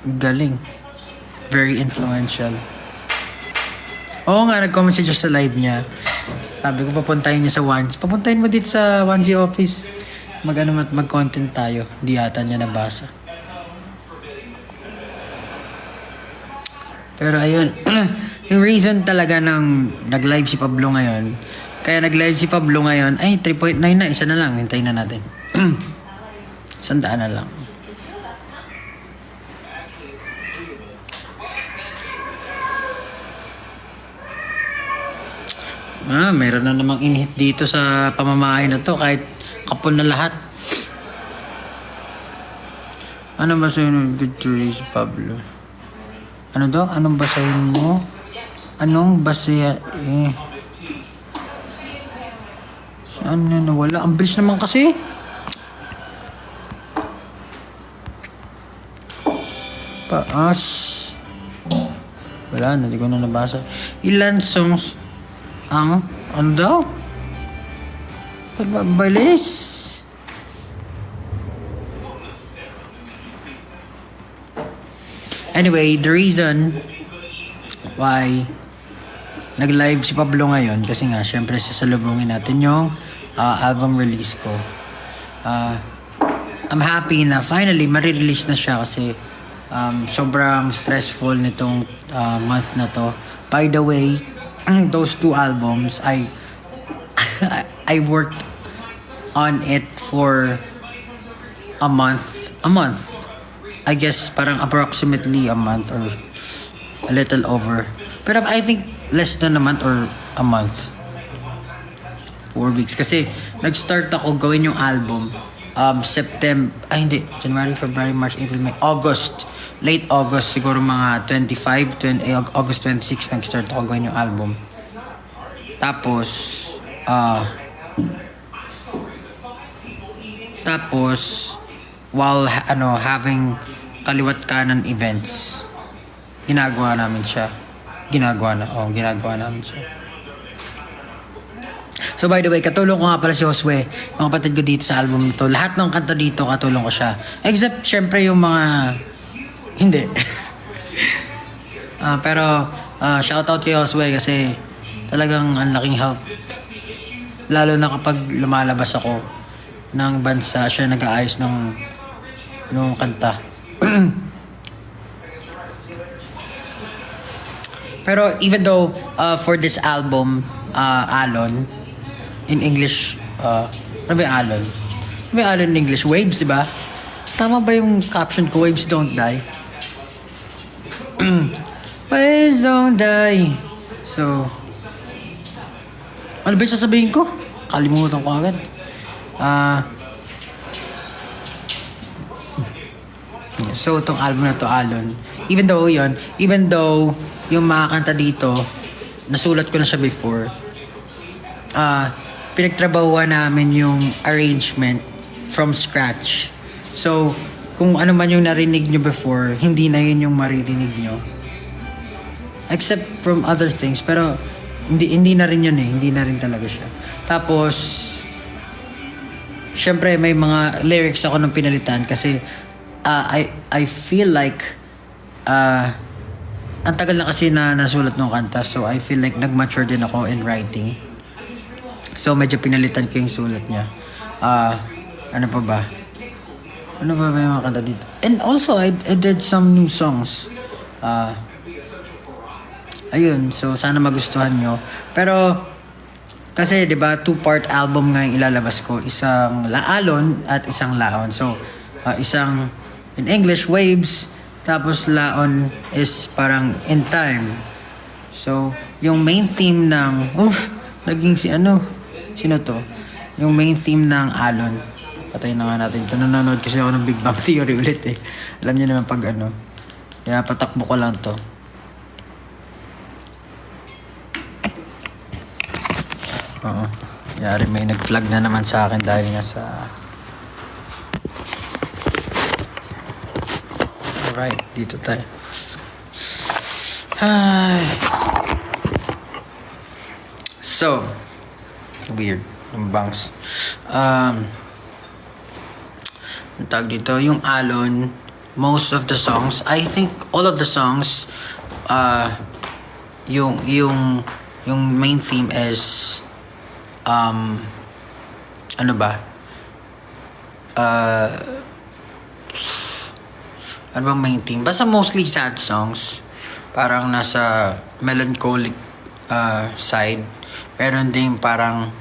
Galing. Very influential. Oo nga, nag-comment siya sa live niya. Sabi ko, papuntahin niya sa Onesie. Papuntahin mo dito sa Onesie office. Mag-content tayo. Hindi yata niya nabasa. Pero ayun, yung reason talaga ng nag-live si Pablo ngayon, kaya nag-live si Pablo ngayon, ay 3.9 na, isa na lang, hintayin na natin. 100 na lang. Mayroon na namang inhit dito sa pamamahay na to, kahit kapon na lahat. Ano ba sa'yo ng good to raise Pablo? Ano daw? Anong basahin mo? Anong basaya? Saan na nawala? Ang bilis naman kasi. Paas. Wala na, hindi ko na nabasa. Ilan songs ang, ano daw? Pagbabalis. Anyway, the reason why nag-live si Pablo ngayon, kasi nga, syempre, sasalubungin natin yung album release ko. I'm happy na finally, marirelease na siya kasi sobrang stressful nitong month na to. By the way, those two albums, I worked on it for a month. I guess parang approximately a month or a little over. Pero I think less than a month or a month. 4 weeks. Kasi nag-start ako gawin yung album January, February, March, April, May, August. Late August, siguro mga August 26 nag-start ako gawin yung album. Tapos while having kaliwat kanan events, ginagawa namin siya. Ginagawa namin siya. So by the way, katulong ko nga pala si Josue, mga kapatid ko dito sa album nito. Lahat ng kanta dito, katulong ko siya. Except, syempre, yung mga hindi. Pero, shoutout kay Josue kasi talagang ang laking help. Lalo na kapag lumalabas ako ng bansa, siya nag-aayos ng kanta. Pero even though for this album, Alon, in English, ano ba yung Alon? Ano ba yung Alon in English? Waves, diba? Tama ba yung caption ko? Waves don't die. Waves don't die. So, ano ba yung sasabihin ko? Kalimutan ko agad. So, itong album na to, Alon, even though yung mga kanta dito, nasulat ko na siya before, pinagtrabahuan namin yung arrangement from scratch. So, kung ano man yung narinig nyo before, hindi na yun yung maririnig nyo. Except from other things, pero hindi na rin yun eh. Hindi na rin talaga siya. Tapos, syempre may mga lyrics ako nang pinalitan kasi I feel like ang tagal na kasi na nasulat ng kanta, so I feel like nag-mature din ako in writing. So medyo pinalitan ko yung sulat niya. Ano pa ba yung mga kanta dito? And also I did some new songs. Ayun, so sana magustuhan nyo. Pero kasi 'di ba, 2-part album nga yung ilalabas ko, isang Alon at isang Laon. So isang in English, Waves, tapos Laon is parang In Time. So yung main theme ng naging sino to? Yung main theme ng Alon. Patayin na nga natin ito. Nanonood kasi ako ng Big Bang Theory ulit eh. Alam niyo naman pag kaya patakbo ko lang to. Oo. Yari, may nag-flag na naman sa akin dahil nga sa... Alright, dito tayo. Ay. So, weird. Yung bangs. Ang tawag dito, yung Alon, most of the songs. I think all of the songs, yung main theme is ano ba? Ano bang main theme? Basta mostly sad songs. Parang nasa melancholic side. Meron din parang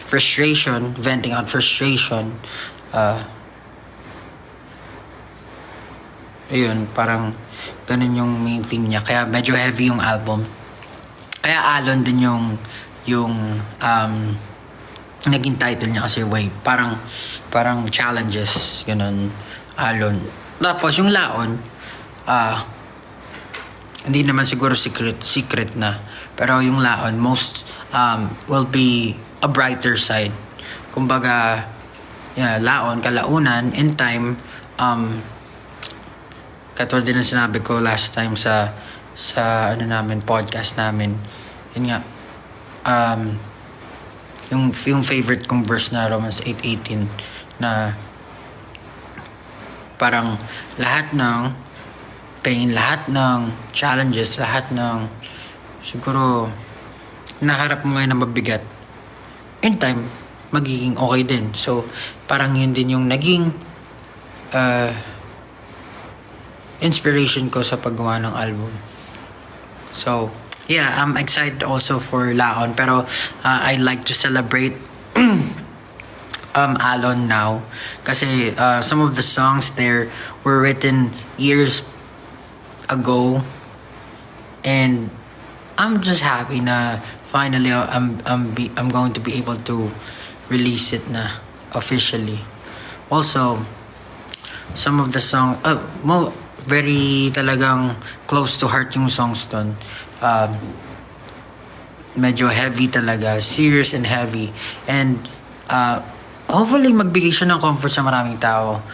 frustration, venting out frustration. Ayun, parang ganun yung main theme niya. Kaya medyo heavy yung album. Kaya Alon din yung naging title niya kasi Wave. Parang challenges, ganun, Alon. Tapos yung Laon, hindi naman siguro secret na. Pero yung Laon, most will be a brighter side. Kumbaga, Laon, kalaunan, in time, katulad din ang sinabi ko last time sa podcast namin. Yun nga, yung favorite kong verse na Romans 8:18 na parang lahat ng pain, lahat ng challenges, lahat ng siguro naharap mo ngayon na mabigat, in time, magiging okay din. So, parang yun din yung naging inspiration ko sa paggawa ng album. So, yeah, I'm excited also for Laon. Pero I like to celebrate Alon now. Kasi some of the songs there were written years ago. And I'm just happy na finally I'm going to be able to release it na officially. Also, some of the songs, very talagang close to heart yung songs dun. Medyo heavy talaga, serious and heavy. And hopefully magbigay siya ng comfort sa maraming tao.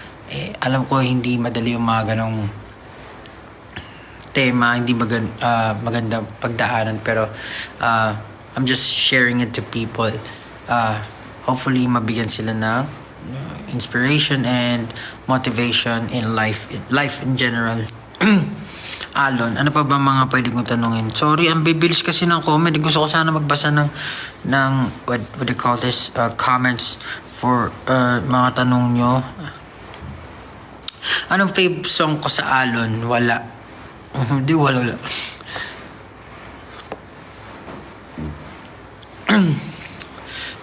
Alam ko hindi madali yung mga ganong tema, hindi magandang pagdaanan, pero I'm just sharing it to people. Hopefully mabigyan sila ng inspiration and motivation in life in general. Alon, ano pa ba mga pwede kong tanungin? Sorry, ang bibilis kasi ng comment. Gusto ko sana magbasa ng what do you call this, comments for mga tanong nyo. Anong fave song ko sa Alon? Wala. Hindi, wala.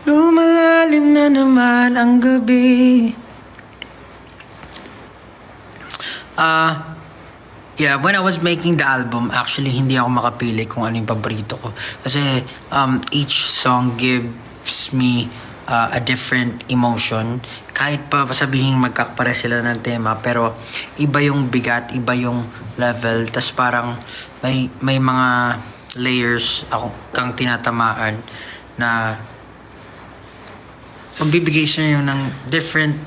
Lumalalim na naman ang gabi. Yeah, when I was making the album, actually hindi ako makapili kung ano yung paborito ko. Kasi each song gives me a different emotion. Kahit pa sabihin magkakapare sila ng tema, pero iba yung bigat, iba yung level. Tas parang may mga layers ako kang tinatamaan na magbibigay siya yun ng different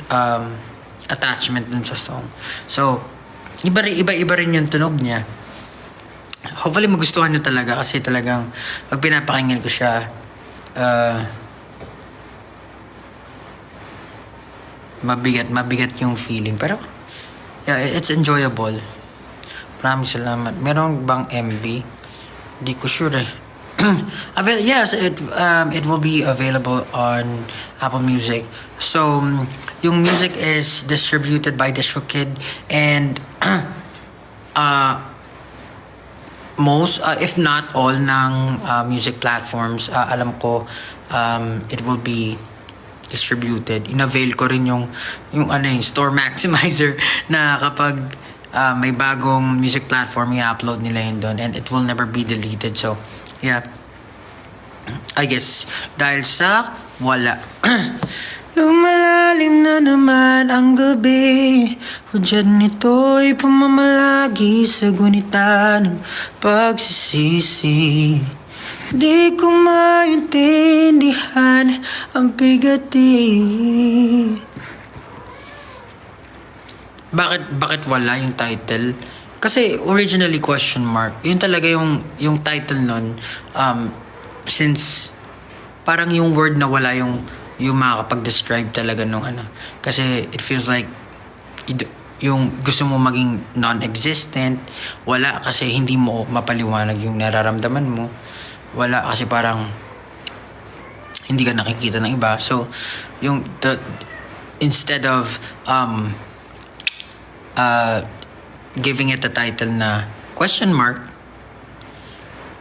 attachment dun sa song. So, iba rin yung tunog niya. Hopefully magustuhan nyo talaga kasi talagang pag pinapakinggan ko siya, mabigat yung feeling. Pero, yeah, it's enjoyable. Maraming salamat. Meron bang MV? Di ko sure eh. Yes, it will be available on Apple Music. So, yung music is distributed by DistroKid, and most, if not all, ng music platforms, alam ko, it will be distributed. In-avail ko rin yung Store Maximizer na kapag may bagong music platform, i-upload nila yun doon, and it will never be deleted. So, yeah. I guess, dahil sa wala. Lumalalim na naman ang gabi. Hudyat nito'y pamamalagi sa gunita ng pagsisisi. Di ko maintindihan ang bigati. Bakit wala yung title? Kasi originally question mark. Yun talaga yung title nun. Since parang yung word na wala yung makakapag-describe talaga nung ano. Kasi it feels like yung gusto mo maging non-existent, wala kasi hindi mo mapaliwanag yung nararamdaman mo, wala kasi parang hindi ka nakikita ng iba. So yung instead of giving it a title na question mark,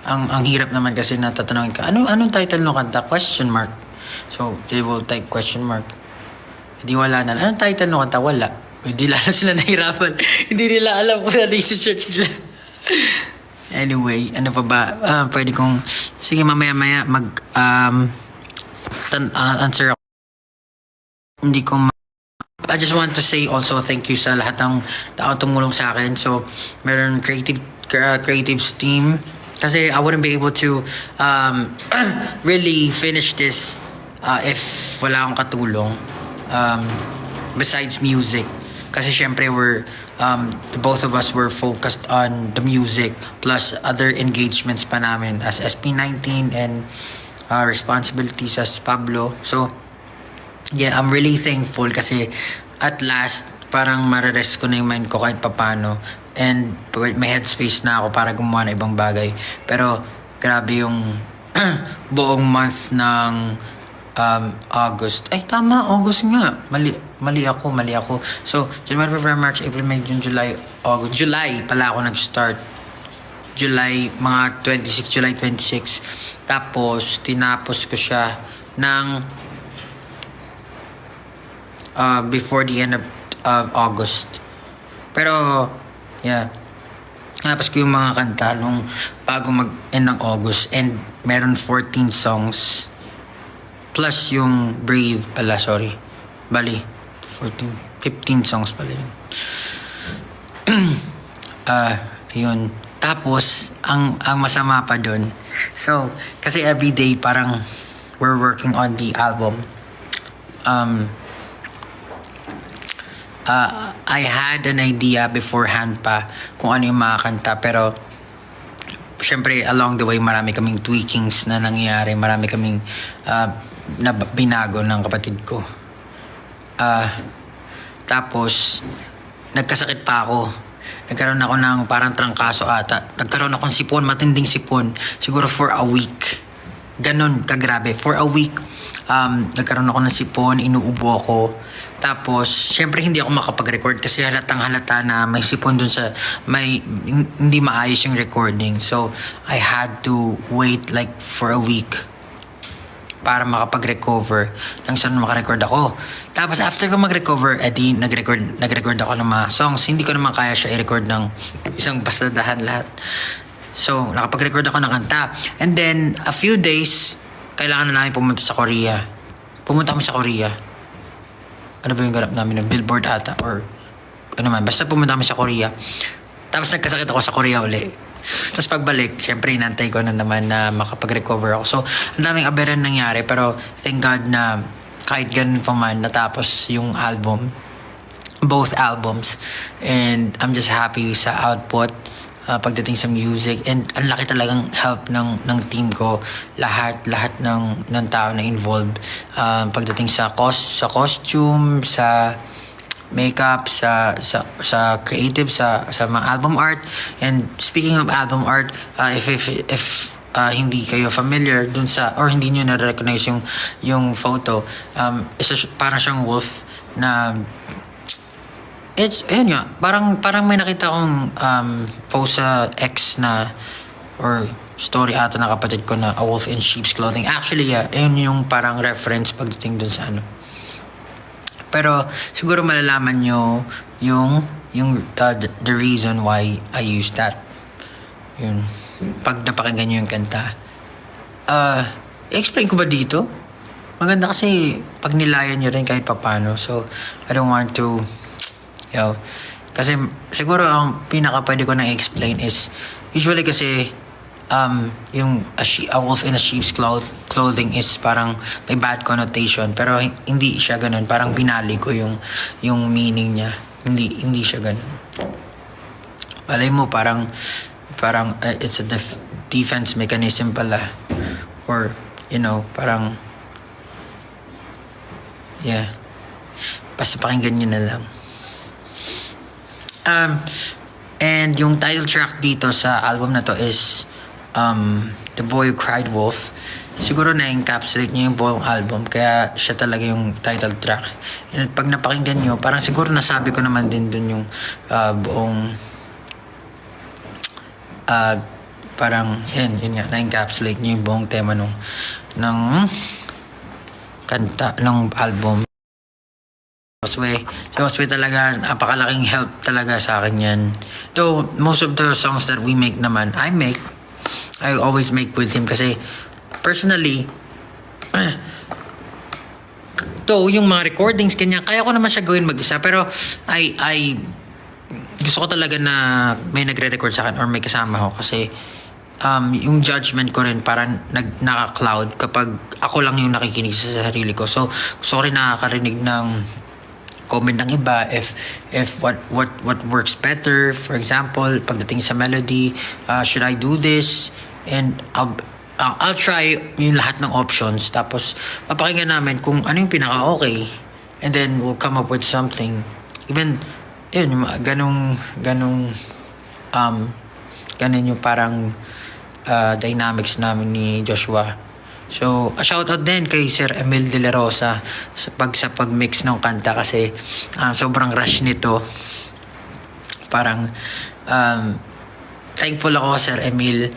ang hirap naman kasi na tatanungin ka, anong title ng kanta? Question mark. So they will type question mark, hindi wala na, anong title ng kanta? Wala. Hindi lalo sila nahirapan. Hindi nila alam kung ano yung search nila. Anyway, ano pa ba? Pwede kong, sige mamaya-maya answer ako. Hindi ko I just want to say also thank you sa lahat ng tao tumulong sa akin. So, meron creatives team. Kasi I wouldn't be able to really finish this if wala akong katulong. Besides music. Kasi syempre both of us were focused on the music plus other engagements pa namin as SP19 and responsibilities as Pablo. So, yeah, I'm really thankful kasi at last, parang mararest ko na yung mind ko kahit papano. And may headspace na ako para gumawa ng ibang bagay. Pero, grabe yung buong month ng August. Ay, tama, August nga. Mali ako. So, January, February, March, April, May, June, July, August. July pala ako nag-start. July, mga 26, July 26. Tapos, tinapos ko siya ng before the end of August. Pero, yeah. Tapos ko yung mga kanta nung bago mag-end ng August. And meron 14 songs. Plus yung Breathe pala, sorry. Bali, 15 songs pala yun. Yun. Tapos, ang masama pa dun. So, kasi everyday parang we're working on the album. I had an idea beforehand pa kung ano yung mga kanta. Pero, syempre, along the way, marami kaming tweakings na nangyayari. Marami kaming na binago ng kapatid ko. Tapos, nagkasakit pa ako. Nagkaroon ako ng parang trangkaso ata. Nagkaroon akong sipon, matinding sipon. Siguro for a week. Ganon, kagrabe. For a week, nagkaroon ako ng sipon, inuubo ako. Tapos, syempre hindi ako makapag-record kasi halatang halata na may sipon dun sa, hindi maayos yung recording. So, I had to wait like for a week para makapag-recover nang saan makarecord ako. Tapos after ko mag-recover, edi nag-record ako ng mga songs. Hindi ko naman kaya siya i-record ng isang basadahan lahat. So, nakapag-record ako ng kanta. And then, a few days, kailangan na namin pumunta sa Korea. Pumunta kami sa Korea. Ano ba yung ganap namin? Billboard ata or ano man. Basta pumunta kami sa Korea. Tapos nagkasakit ako sa Korea uli. Tapos pagbalik, syempre inantay ko na naman na makapag-recover ako. So, ang daming aberran nangyari. Pero thank God na kahit ganun pa man, natapos yung album. Both albums. And I'm just happy sa output pagdating sa music. And ang laki talagang help ng team ko. Lahat ng tao na involved. Pagdating sa costume, sa makeup, sa creative, sa mga album art. And speaking of album art, if hindi kayo familiar dun sa, or hindi nyo na-recognize yung photo, parang siyang wolf na ayun nga, parang may nakita akong post sa X na, or story ata ng kapatid ko na a wolf in sheep's clothing. Actually, yeah, ayun yung parang reference pagdating dun sa ano. Pero siguro malalaman nyo yung the reason why I use that. Yun. Pag napakinggan nyo yung kanta. I-explain ko ba dito? Maganda kasi pag nilayan nyo rin kahit papano. So, I don't want to, kasi siguro ang pinaka pwede ko na i-explain is, usually kasi, yung a wolf in a sheep's clothing is parang may bad connotation, pero hindi siya ganun. Parang binali ko yung meaning niya. Hindi siya ganun. Malay mo parang it's a defense mechanism pala, or parang basta pakinggan nyo na lang. Um, and yung title track dito sa album na to is The Boy Who Cried Wolf. Siguro na-encapsulate niya yung buong album, kaya siya talaga yung title track. And pag napakinggan nyo, parang siguro nasabi ko naman din dun yung buong parang yun nga, na-encapsulate niya yung buong tema ng kanta, ng album. Si Josue talaga, napakalaking help talaga sa akin yan. Though, most of the songs that we make naman, I always make with him kasi, personally, though, yung mga recordings, kanya, kaya ko naman siya gawin mag-isa, pero, gusto ko talaga na may nagre-record sa akin or may kasama ko kasi, yung judgment ko rin parang naka-cloud kapag ako lang yung nakikinig sa sarili ko. So, gusto ko rin nakakarinig ng comment ng iba if what works better. For example, pagdating sa melody, should I do this? And I'll try yung lahat ng options, tapos papakinggan namin kung ano yung pinaka-okay, and then we'll come up with something. Even yun, yung ganun yung parang dynamics namin ni Joshua. So, a shoutout din kay Sir Emil De La Rosa sa pag-mix ng kanta kasi sobrang rush nito. Parang thankful ako, Sir Emil.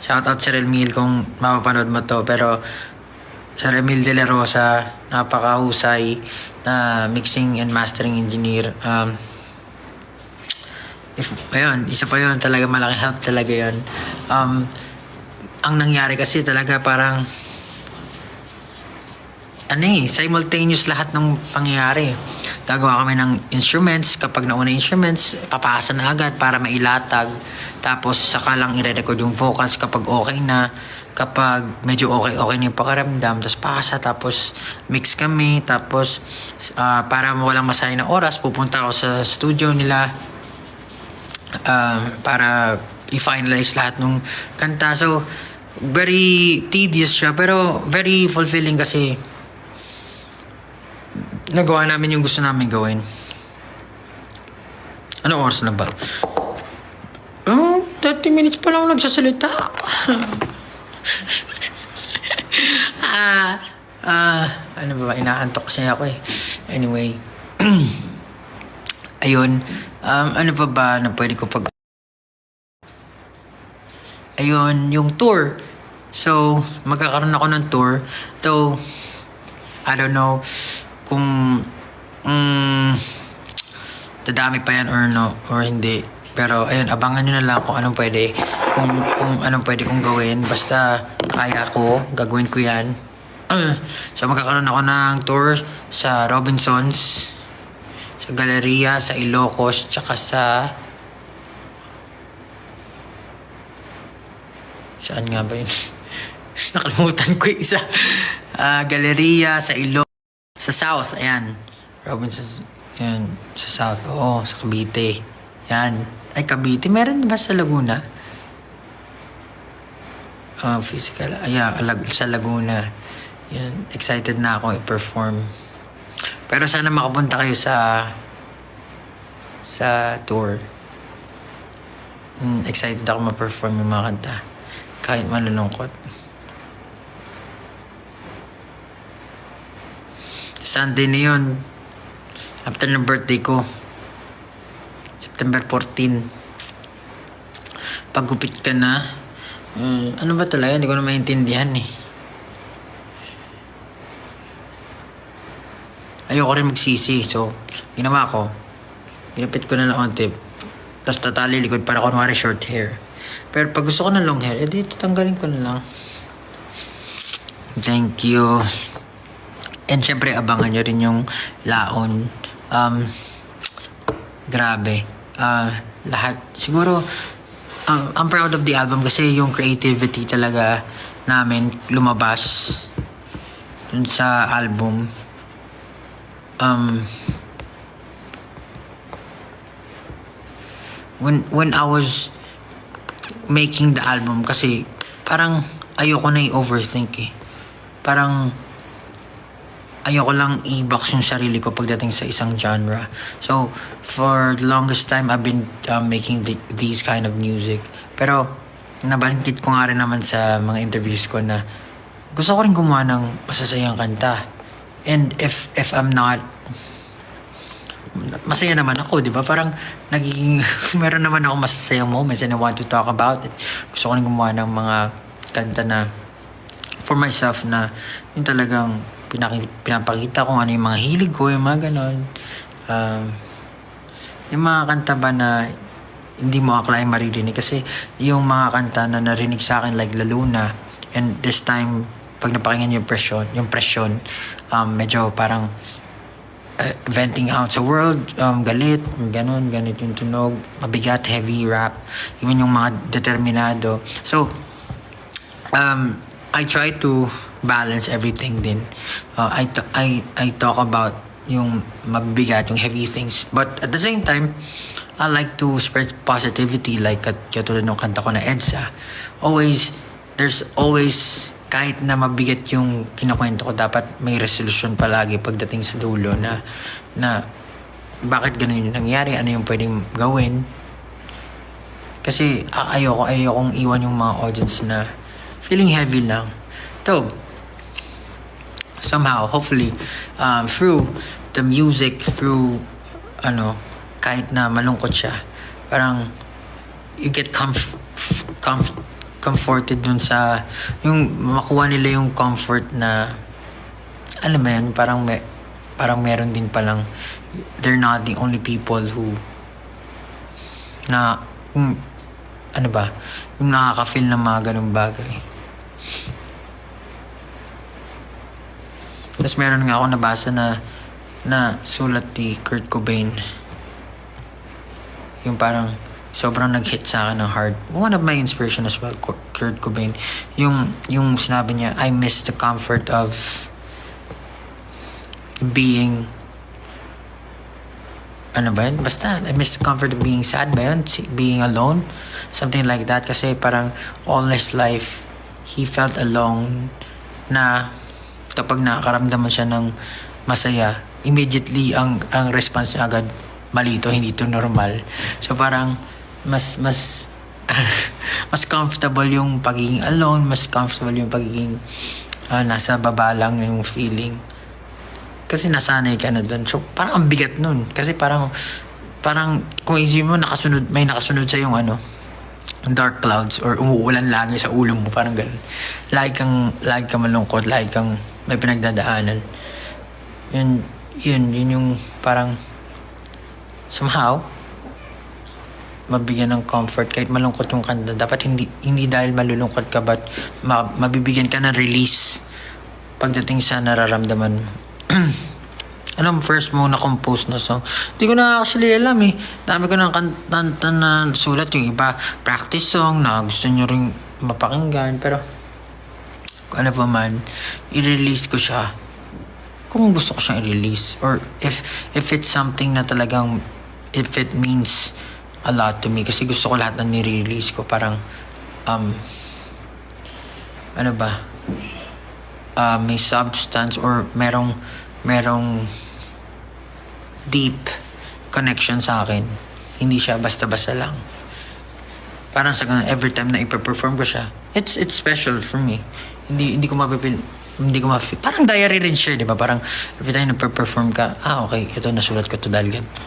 Shoutout Sir Emil kung mapapanood mo to. Pero Sir Emil De La Rosa, napakahusay na mixing and mastering engineer. Isa pa yun, talaga malaking help talaga yun. Ang nangyari kasi talaga parang simultaneous lahat ng pangyayari. Gagawa kami ng instruments, kapag nauna instruments, papasa na agad para mailatag. Tapos saka lang i-record yung vocals kapag okay na, kapag medyo okay na yung pakaramdam, tapos pasa, tapos mix kami, tapos para walang masayang na oras, pupunta ako sa studio nila para i-finalize lahat ng kanta. So, very tedious siya, pero very fulfilling kasi nagawa namin yung gusto namin gawin. Ano oras na ba? 30 minutes pa lang ako nagsasalita. Ano ba? Inaantok kasi ako eh. Anyway. Ayun. Ano pa ba na pwede ko pag... Ayun, yung tour. So, magkakaroon ako ng tour. So, I don't know kung dadami pa yan or hindi. Pero, ayun, abangan nyo na lang kung anong pwede. Kung anong pwede kong gawin. Basta, kaya ko, gagawin ko yan. So, magkakaroon ako ng tour sa Robinsons, sa Galleria, sa Ilocos, tsaka sa... Saan nga ba yun? Nakalimutan ko yung isa. Galleria, sa Ilocos, sa South, ayan. Robinsons, ayan, sa South. Oo, sa Cavite. Ayan. Ay, Cavite. Meron ba sa Laguna? Physical. Sa Laguna. Yan. Excited na ako i-perform. Pero sana makapunta kayo sa tour. Excited ako ma-perform yung mga kanta. Kahit malulungkot. Sunday na yun. After ng birthday ko. September 14. Paggupit ka na. Ano ba talaga? Hindi ko na maintindihan eh. Ayoko rin magsisi. So, ginawa ko. Ginapit ko na lang on tip. Tapos tatali likod para kunwari short hair. Pero pag gusto ko ng long hair, edi tatanggalin ko na lang. Thank you. And syempre, abangan nyo rin yung laon. Grabe. Lahat. Siguro, I'm proud of the album kasi yung creativity talaga namin lumabas dun sa album. When I was making the album, kasi parang ayoko na i-overthink eh. Parang ayoko lang i-box yung sarili ko pagdating sa isang genre. So, for the longest time, I've been making these kind of music. Pero, nabanggit ko nga rin naman sa mga interviews ko na gusto ko rin gumawa ng masasayang kanta. And if I'm not, masaya naman ako, di ba? Parang nagiging, meron naman ako masasayang moments and I want to talk about it. Gusto ko rin gumawa ng mga kanta na for myself na yung talagang pinapakita ko ano yung mga hilig ko, yung mga ganon. Yung mga kanta ba na hindi mo akalain maririnig kasi yung mga kanta na narinig sa akin like La Luna, and this time pag napakinggan yung presyon, medyo parang venting out sa world, galit, ganit yung tunog, mabigat, heavy rap, even yung mga determinado. So I try to balance everything din. I talk about yung mabigat, yung heavy things, but at the same time I like to spread positivity like katulad ng kanta ko na EDSA. There's always kahit na mabigat yung kinukwento ko, dapat may resolution palagi pagdating sa dulo na bakit ganun yung nangyari, ano yung pwedeng gawin. Kasi ayokong iwan yung mga audience na feeling heavy lang. So, somehow, hopefully, through the music, through, kahit na malungkot siya, parang, you get comforted dun sa, yung makuha nila yung comfort na, alam mo yan, parang meron din palang, they're not the only people who, yung nakaka-feel ng mga ganung bagay. Tapos meron nga ako nabasa na sulat ni Kurt Cobain. Yung parang sobrang nag-hit sa akin ng heart. One of my inspiration as well, Kurt Cobain. Yung sinabi niya, I miss the comfort of being, Basta, I miss the comfort of being sad ba yun? Being alone? Something like that. Kasi parang all his life, he felt alone na kapag nakakaramdaman siya ng masaya, immediately ang response niya agad, malito, hindi to normal. So parang mas mas comfortable yung pagiging alone, mas comfortable yung pagiging nasa baba lang yung feeling. Kasi nasanay ka na doon. So parang ang bigat nun. Kasi parang kung isipin mo may nakasunod sa yung dark clouds or umuulan lagi sa ulo mo, parang ganun. Lagi kang malungkot, lagi kang may pinagdadaanan. Yun yung parang somehow mabigyan ng comfort kahit malungkot yung kanta. Dapat hindi dahil malulungkot ka, but mabibigyan ka ng release pagdating sa nararamdaman mo. First mo na-compose na song. Hindi ko na actually alam eh. Dami ko ng kanta na sulat. Yung iba, practice song na gusto nyo rin mapakinggan. Pero, kung ano pa man, i-release ko siya. Kung gusto ko siyang i-release. Or if it's something na talagang, if it means a lot to me. Kasi gusto ko lahat na nire-release ko. Parang, may substance or merong deep connection sa akin. Hindi siya basta-basta lang. Parang sa ganun, every time na ipa-perform ko siya, it's special for me. Hindi ko mapipil, parang diary rin siya, di ba? Parang every time na perform ka, okay, ito nasulat ko to dahil ganito.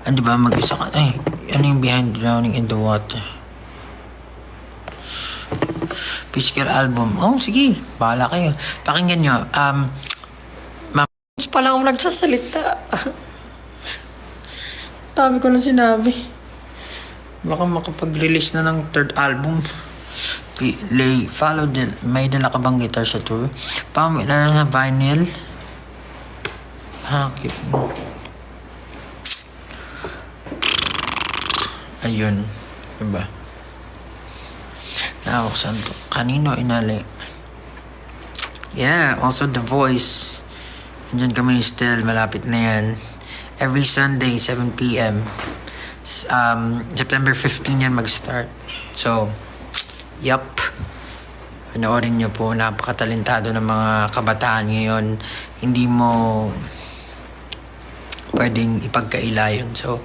Di ba, mag-isa ka, ano yung Behind Drowning in the Water? Physical album. Sige, bahala kayo. Pakinggan nyo. Pa lang ako nagsasalita. Dami ko na sinabi. Baka makapag-release na ng third album. May dala ka bang guitar sa tour? Pamilala na vinyl. Keep mo. Ayun. Diba? Nakaksan to. Kanino inali? Yeah, also The Voice. Diyan kami still, malapit na yan. Every Sunday, 7 p.m. September 15 yan mag-start. So, yup. Panoorin nyo po, napakatalentado ng mga kabataan ngayon. Hindi mo pwedeng ipagkaila yun. So,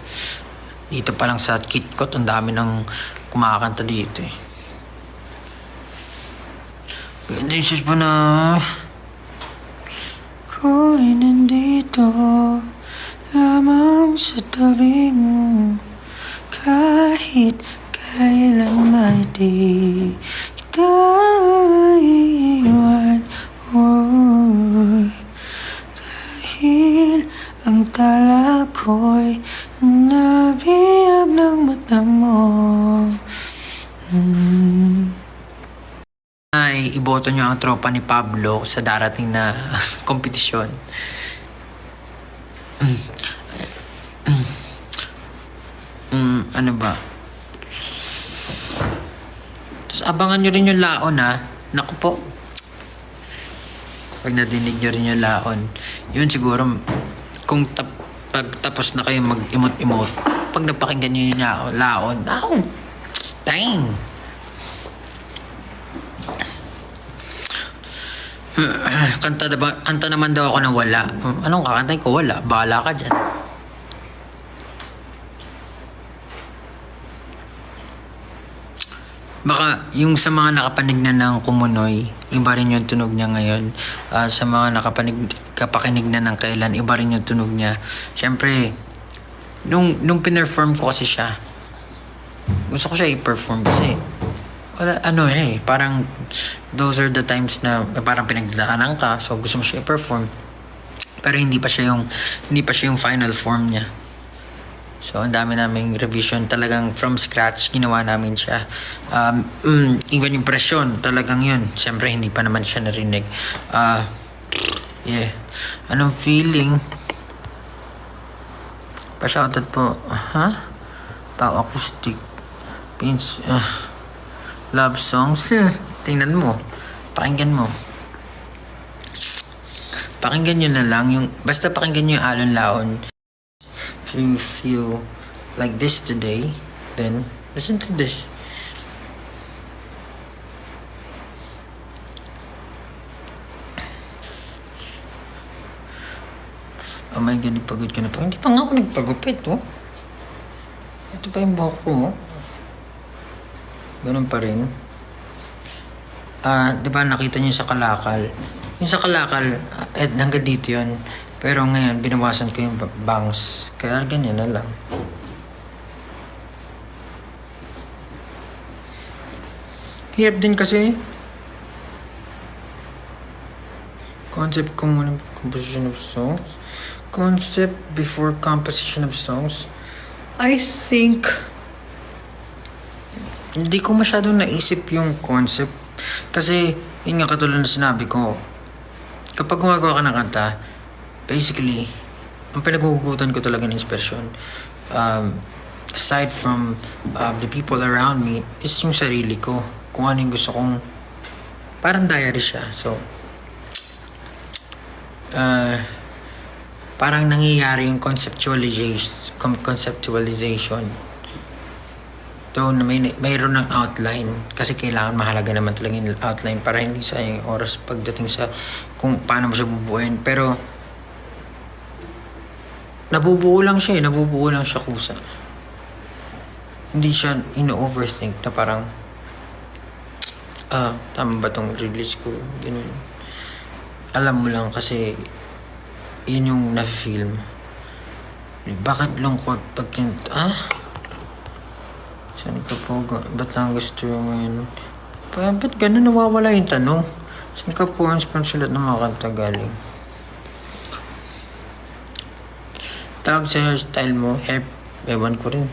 dito pa lang sa KitKat, ang dami ng kumakanta dito eh. Ganda yung sus pa na ko'y nandito lamang sa tabi mo, kahit kailan may di kita iiwan. Oh, dahil ang tala ko'y nabiyag ng mata mo. Ay, iboto niyo ang tropa ni Pablo sa darating na kompetisyon. Ano ba? Tapos abangan nyo rin yung laon ha. Naku po. Pag nadinig nyo rin yung laon, yun siguro, kung pag tapos na kayo mag-emote-emote, pag napakinggan nyo yung laon, oh, dang! Kanta naman daw ako ng wala. Anong kakantay ko? Wala. Bahala ka dyan. Baka yung sa mga nakapanig na ng Kumunoy, iba rin yung tunog niya ngayon. Sa mga kapakinig na ng Kailan, iba rin yung tunog niya. Siyempre, nung pinerform ko kasi siya, gusto ko siya i-perform kasi wala, parang those are the times na parang pinagdadaanan ka, so gusto mo siya i-perform, pero hindi pa siya yung final form niya. So ang dami naming revision, talagang from scratch ginawa namin siya. Even yung presyon, talagang yun, siyempre hindi pa naman siya narinig. Anong feeling? Pa-shoutout po. Pao acoustic pins, love songs. Tingnan mo, pakinggan mo. Pakinggan nyo na lang basta pakinggan nyo yung Alon Laon. If you feel like this today, then listen to this. Oh my God, nagpagod ka na pa. Hindi pa nga ako nagpagupit, oh. Ito pa yung buhok ko, oh. Ganun pa rin. Di ba nakita niyo sa Kalakal? Yung sa Kalakal, hanggang dito yun. Pero ngayon, binawasan ko yung bangs. Kaya ganyan na lang. Hirap din kasi. Concept composition of songs. Concept before composition of songs. I think hindi ko masyadong naisip yung concept. Kasi, yun nga katulad na sinabi ko, kapag gumagawa ka ng kanta, basically, ang pinaghuhugutan ko talaga ng inspirasyon, aside from the people around me, is yung sarili ko. Kung ano yung gusto kong, parang diary siya. So, parang nangyayari yung conceptualization. Though mayroon ng outline, kasi kailangan mahalaga naman talaga yung outline para hindi sayang yung oras pagdating sa kung paano mo siya bubuuin. Pero nabubuo lang siya kusa. Hindi siya ino-overthink na parang tama ba tong release ko? Ganun. Alam mo lang kasi yun yung na-film. Bakit lungkot pag saan ka po? Ba't lang gusto yung ngayon? Ba't ganun nawawala yung tanong? Saan ka po ang sponsorat ng mga kanta galing? Tawag sa hairstyle mo, ewan ko rin.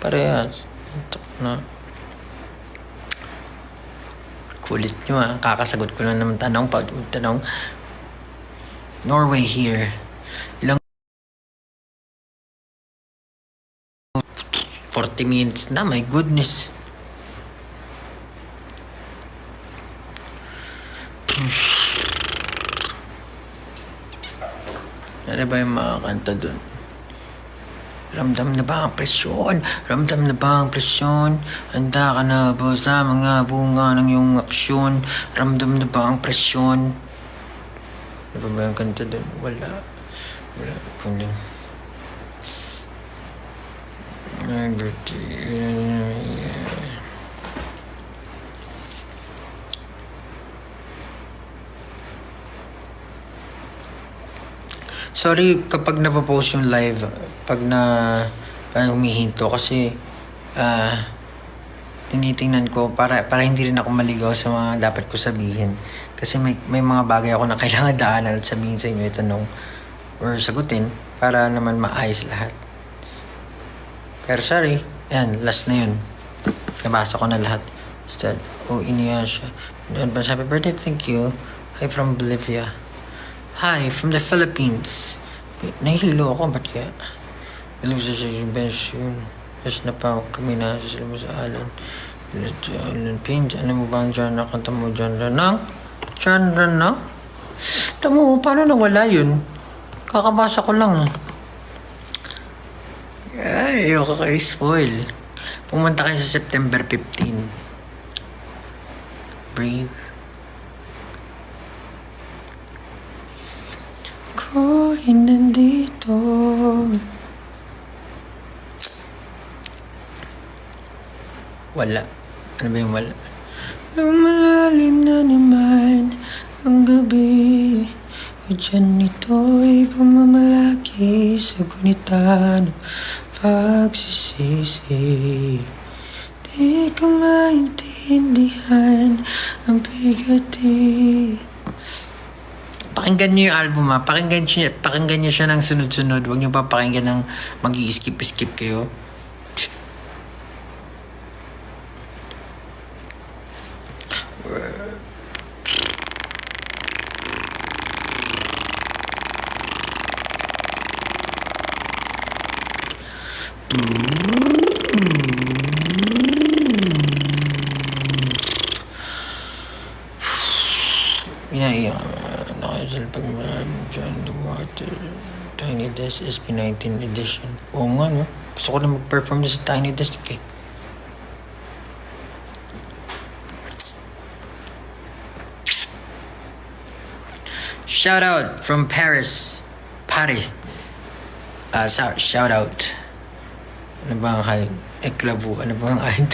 Parehas. Na. Kulit nyo kakasagot ko lang naman tanong. Norway here. Ilang 40 minutes na, my goodness. Ano ba yung mga kanta dun? Ramdam na ba ang presyon? Ramdam na ba ang presyon? Handa ka na ba sa mga bunga ng iyong aksyon? Ramdam na ba ang presyon? Ano ba yung kanta dun? Wala. Kundi. Sorry kapag napapost yung live, pag humihinto kasi tinitingnan ko para hindi rin ako maligaw sa mga dapat ko sabihin. Kasi may mga bagay ako na kailangan daanan at sabihin sa inyo, itanong or sagutin para naman maayos lahat. Pero sorry, yan, last na yun. Nabasa ko na lahat. Instead, Inuyasha. Happy birthday, thank you. Hi from Bolivia. Hi, from the Philippines. Nahihilo ako, ba't kaya? Alam sa yung best yun. Best na pa kami na sila mo sa Alan. Alan Pins, ano mo ba ang genre? Kanta mo genre ng? Genre na? Tamo, paano nawala yun? Kakabasa ko lang. Ay, ayoko kayo spoil. Pumunta kayo sa September 15. Breathe. Ako'y nandito. Wala. Ano ba yung wala? Lumalalim na naman ang gabi. O dyan ito'y pamamalaki sa gunitan ng pagsisisi. Di ko maintindihan ang bigati. Pakinggan niyo yung album ha. Pakinggan niyo siya ng sunod-sunod. Huwag niyo pa pakinggan ng mag-i-skip kayo. Pag maraming dyan, the water. Tiny Desk SP19 edition. Oo nga, no? Gusto ko na mag-perform sa Tiny Desk eh. Shout out from Paris. Paris. Shout out. Ano ba ang kain? Eklabu. Ano ba ang kain?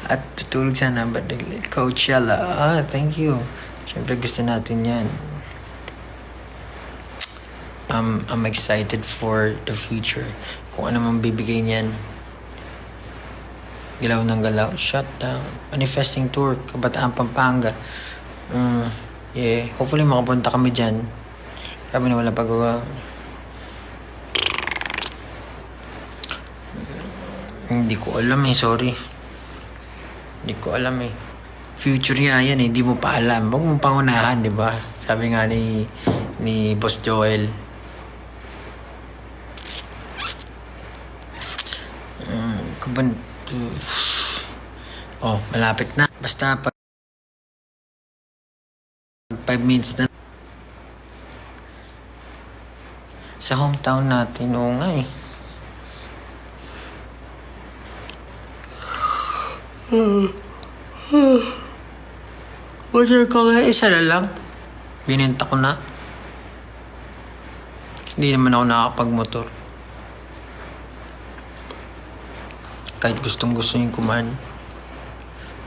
At tutulog sana. But Coachella. Thank you. Siyempre gusto natin yan. I'm excited for the future. Kung ano man bibigay niyan. Galaw ng galaw. Shutdown. Manifesting tour. Kabataan Pampanga. Yeah. Hopefully makapunta kami dyan. Sabi na wala pagawa. Hindi ko alam eh. Sorry. Hindi ko alam eh. Future nga yan eh. Hindi mo pa alam. Huwag mong pangunahan, di ba? Sabi nga ni Boss Joel. Malapit na. Basta pag 5 minutes na. Sa hometown natin, oo nga eh. Order ko nga, isa na lang. Bininta ko na. Hindi naman ako nakakapag-motor. Kahit gustong gusto yung kumain.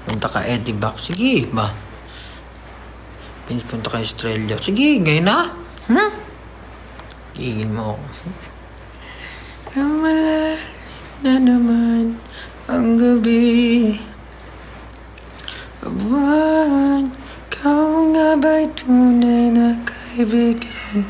Punta ka Eddie Back. Sige ba? Punta ka Australia. Sige, ngayon na. Gigil mo ako. Malalim na naman ang gabi. Buwan, kau nga ba'y tunay na kaibigan?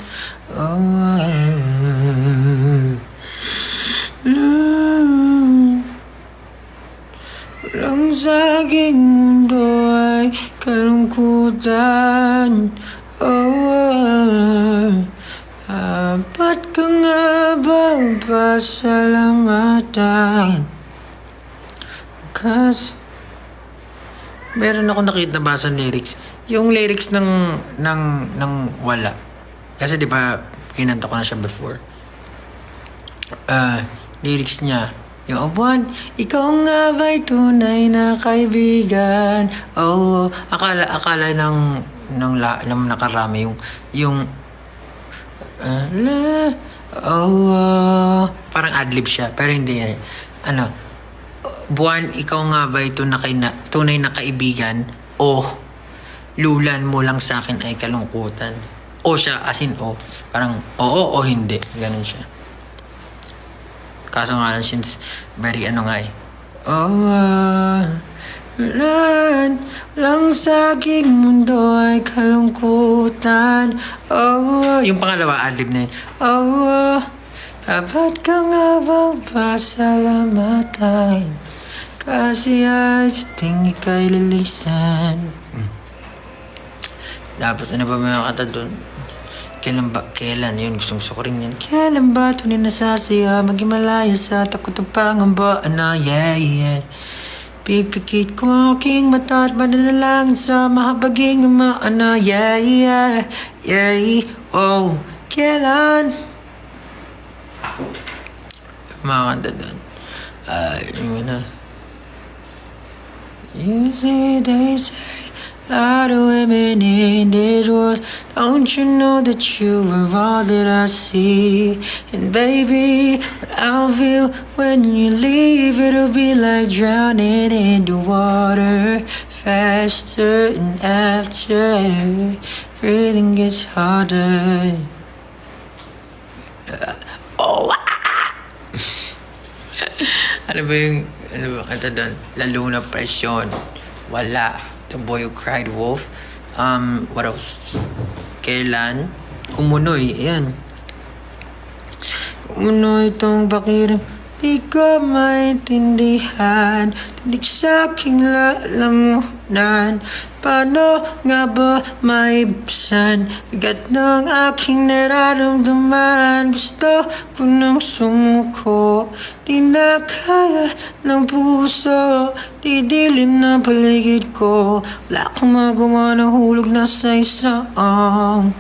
Walang sa aking mundo ay kalungkutan. Dapat ka nga bang pasalamatan? Kasi meron ako nakita basa lyrics. Yung lyrics ng wala. Kasi di ba Kinanta ko na siya before. Lyrics niya, yung buwan, ikaw nga ba'y tunay na kaibigan? Oh, akala ng nakarami yung parang adlib siya, pero hindi yan. Buwan, ikaw nga ba'y tunay na kaibigan? O lulan mo lang sa akin ay kalungkutan. O siya, as in o. Parang oo o hindi. Ganun siya. Kaso nga lang, since very Ulan lang sa aking mundo ay kalungkutan. Yung pangalawa, adlib na yun. Dapat ka nga bang pasalamatan? Kasi ay sa tingin kay lilisan. Tapos ano ba may kata doon? Kailan yun? Gusto ko rin yan. Kailan ba ito ninasasaya? Maghimalaya sa takot ang pangamba. Yeah. Pipikit ko ang aking mata at mananalangin sa mahabaging ama. Yeah. Oh, kailan? Mga kanta doon. You see, they say a lot of women in this world. Don't you know that you are all that I see? And baby, what I'll feel when you leave, it'll be like drowning in the water faster, and after breathing gets harder. Ano ba kanta doon? Lalo na presyon. Wala. The Boy Who Cried Wolf. What else? Kailan? Kumunoy. Ayan. Kumunoy itong pakiram. Di ko maintindihan. Tinig sa aking lalamunan. Paano nga ba maibsan? Bigat ng aking nararamdaman. Gusto ko nang sumuko. Di na kaya ng puso. Di dilim na paligid ko. Wala akong magawa na hulog na sa isang.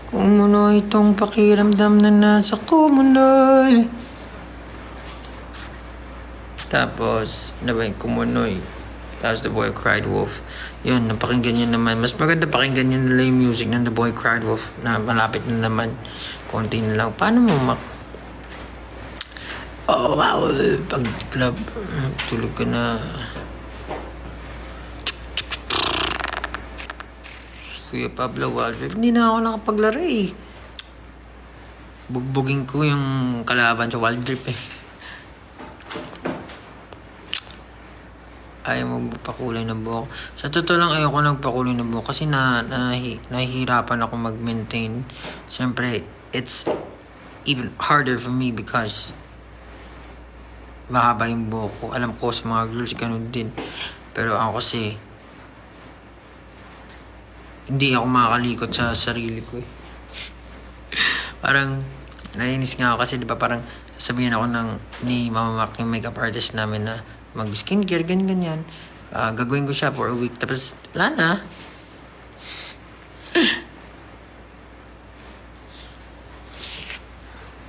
Kumunoy itong pakiramdam na nasa kumunoy. Tapos, ano ba yung kumunoy? Tapos The Boy Who Cried Wolf. Yun, napakinggan nyo naman. Mas maganda pakinggan nyo nila yung music ng The Boy Who Cried Wolf na malapit na naman. Konti na lang. Paano mo wow, pag club, tulog ka na. Kuya Pablo Waldrip, hindi na ako nakapaglaro eh. Bugbugin ko yung kalaban sa Waldrip eh. Ayaw magpakulay ng buhok. Sa totoo lang ayoko nagpakulay ng buhok kasi nahihirapan ako mag-maintain. Siyempre, it's even harder for me because mahaba yung buhok ko. Alam ko sa mga girls ganun din. Pero ako kasi hindi ako makakalikot sa sarili ko eh. Parang nainis nga ako kasi di ba parang sabihin ako ni Mama Mac, yung makeup artist namin na mag-skincare, ganyan. Gagawin ko siya for a week. Tapos, wala na.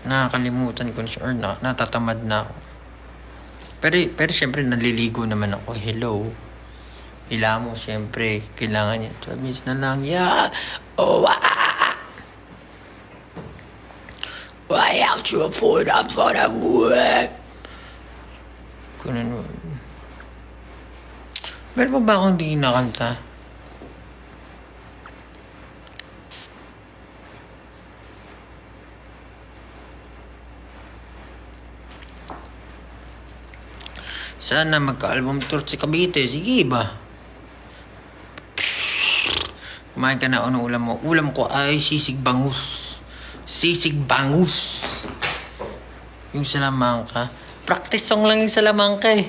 Nakakalimutan ko siya or natatamad na ako. Pero syempre, naliligo naman ako. Hello. Hila mo, syempre. Kailangan niya. 12 minutes na lang. Yeah. Why out you afford up for the work? Kunan mo. Meron pa ba akong di nakanta? Sana magka-album tour si Cavite. Sige ba? Kumain ka na. Anong ulam mo? Ulam ko ay sisig bangus. Sisig bangus. Yung salamangka. Practice song lang yung salamangka eh.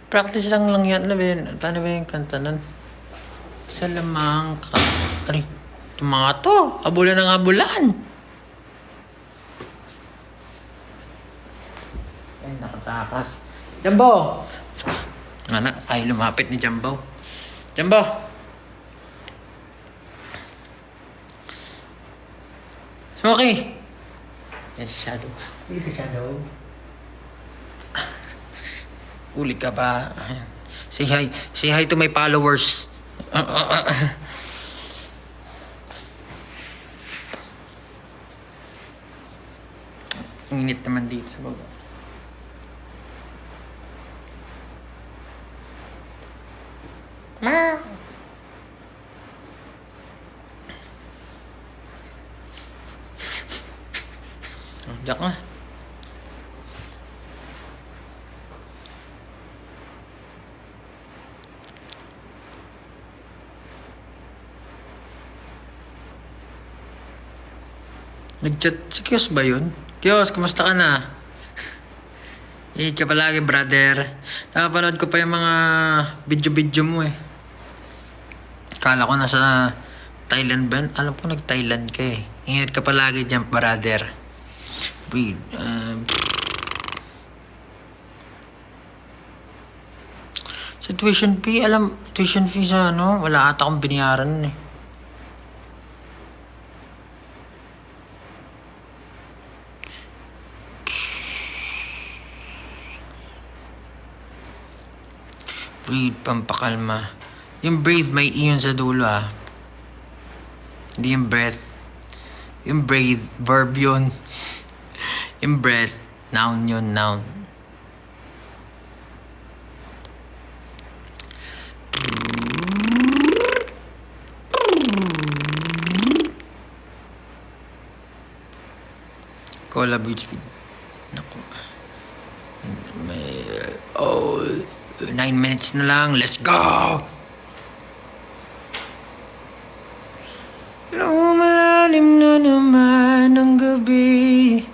Practice lang yan. Paano ba yung kanta nun? Salamangka. Aray, ito mga to. Abulan ng abulan. Ay, nakatakas. Jumbo! Anak, ay lumapit ni Jumbo. Jumbo! Okay. Yes, shadow. Uli ka, shadow. Uli ka ba? Say hi. Say hi to my followers. Ang init naman dito sa baba. Diyak nga. Nag-chat si Kios ba yun? Kios, kumusta ka na? Ingat ka palagi, brother. Nakapanood ko pa yung mga video-video mo eh. Kala ko nasa Thailand ba? Alam ko nag-Thailand ka eh. Ingat ka palagi dyan, brother. Wait, sa tuition fee, tuition fee sa wala ata akong binayaran eh. Breathe, pampakalma. Yung breathe, may iyon sa dulo ah. Hindi yung breath. Yung breathe, verb yun. Yung breath, noun yun, noun. Collaborate with... Naku. 9 minutes na lang. Let's go! Lumalalim na naman ang gabi.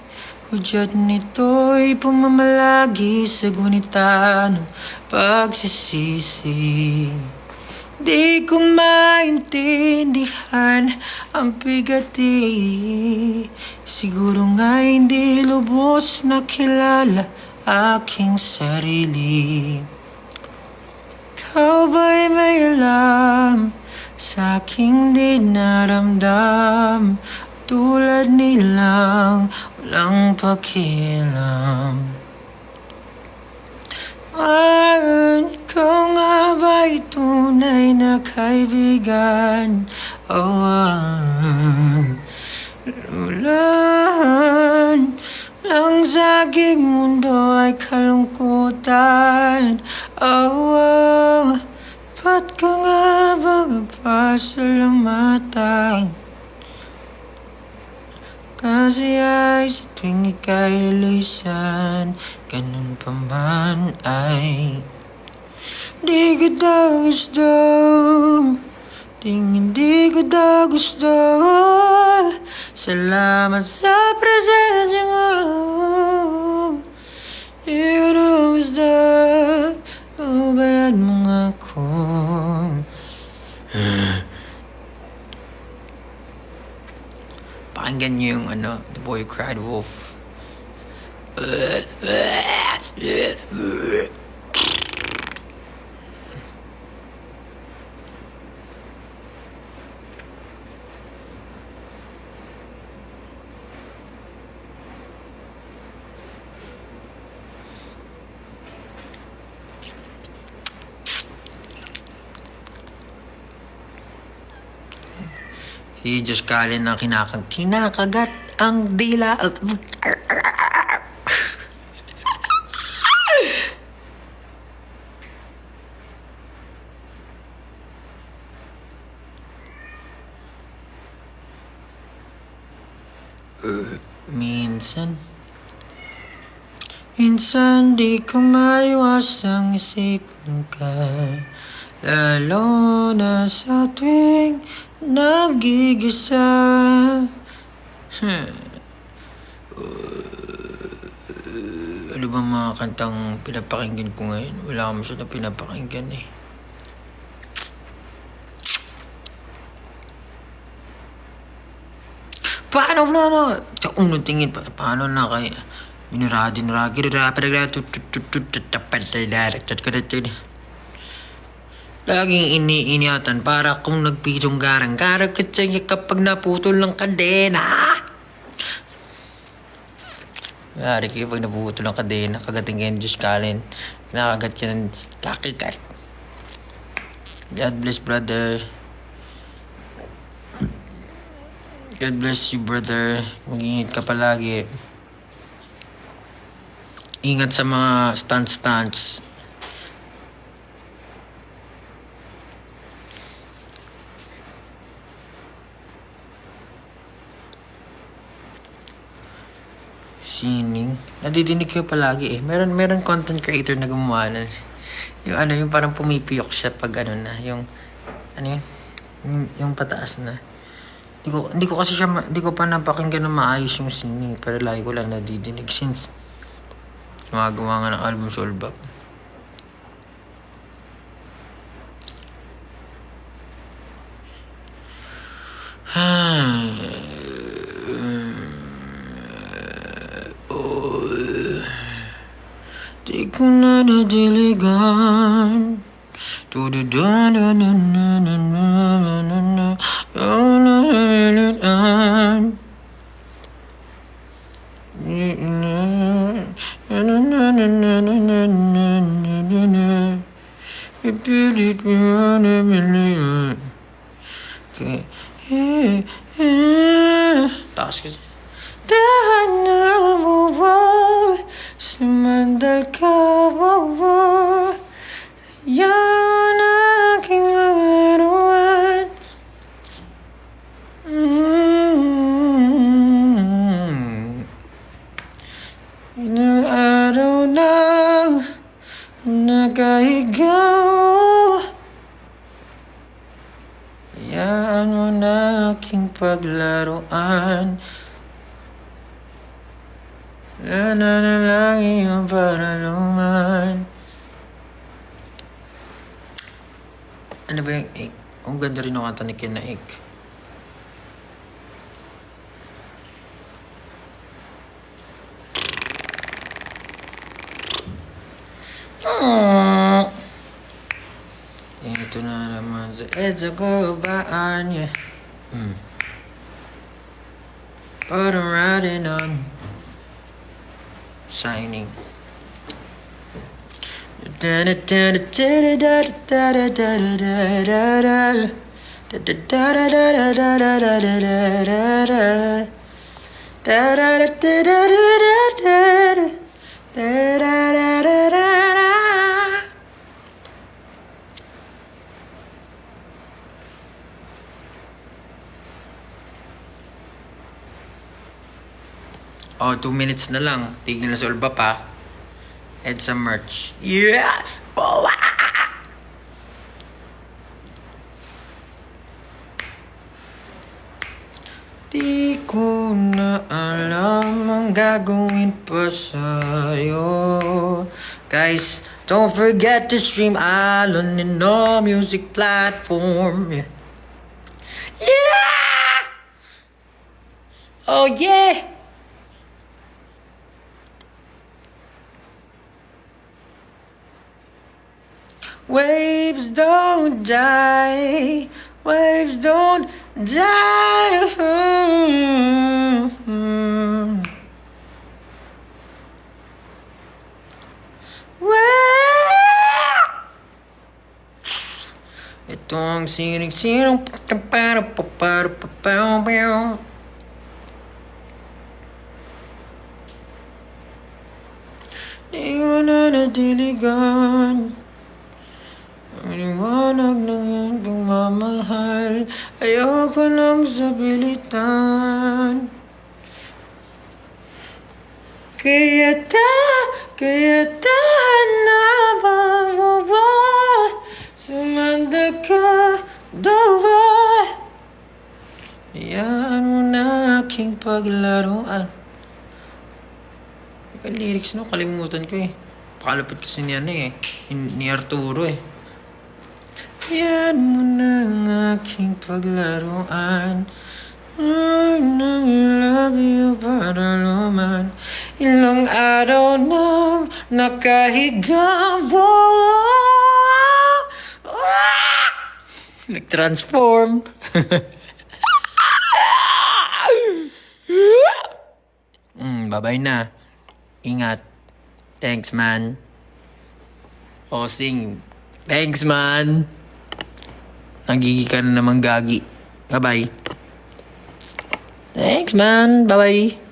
Hudyat nito'y pumamalagi sa gunita ng pagsisisi. Di ko maintindihan ang bigati. Siguro nga hindi lubos na kilala aking sarili. Ikaw ba'y may alam sa aking di naramdam? Tulad nilang walang pakialam. Ikaw nga ba'y tunay na kaibigan? Ulan lang sa aking mundo ay kalungkutan. Ba't ka nga ba pasalamatan? Kasi ay sa tuwing ika'y lisan, ganun pa man ay di ko daw gusto. Hindi ko daw gusto. Salamat sa presensya mo. Di ko daw gusto. Ubayad mo nga ako. Pakinggan niyo yung The Boy Cried Wolf. Si Diyos Kalin na kinakagat ang dila. Minsan di ko maiwasang isipin ka, lalo na sa tuwing nagigisa. Ano ba mga kantang pinapakinggan ko ngayon? Wala akong masyadong pinapakinggan eh. Paano na? Sa unang tingin, paano na kaya? Laging iniiniatan para kung nagpisong garang-garang kasi kapag naputol ng kadena. Mayari kayo pag nabubuto ng kadena, kagating kayo ng Diyos Kalin. Kinakagat ka ng kakikat. God bless, brother. God bless you, brother. Mag-ingat ka palagi. Ingat sa mga stunts. Sining. Nadidinig kayo palagi eh. Meron content creator na gumawa na. Yung parang pumipiyok siya pag na. Yung pataas na. Hindi ko pa napakinggan na maayos yung sining. Pero lagi ko lang nadidinig since gumagawa nga ng album sa Ulbap. Di ko na nadiligan. Ipilit mo na million. Okay. Taas kasi. Tahan na mo ba? Sumandal ka ba ba? Yan aking mga ruwan. Ilang araw na nakahigaw. Hayaan mo na aking paglaruan. Nananalangin yung paraluman. Ano ba yung ache? Ang ganda rin ng kanta ni Ken na ache. Ito na naman sa EDSA ko baan, yeah. But I'm riding on signing. Oh, 2 minutes na lang. Tignan na sa Ulba pa. EDSA merch. Yeah! Oh, Di ko na alam ang gagawin pa sa'yo. Guys, don't forget to stream Alon in all music platform. Yeah! Oh, yeah! Waves don't die. Waves don't die. Ito ang sinig-sinong di mo na nadiligan. Ang liwanag ng iyong pagmamahal, ayoko nang sabilitan. Kaya na ba sumanda ka daw ba? Hayaan mo na aking paglaruan. Yung lyrics no, kalimutan ko eh. Pakalapit kasi niya ni Arturo eh. Hayaan mo na ang aking paglaruan. I love you para luman. Ilang araw nang nakahiga. Nag-transform. Babay na. Ingat. Thanks, man. Hosting. Thanks, man. Nagigi ka na naman gagi. Bye-bye. Thanks, man. Bye-bye.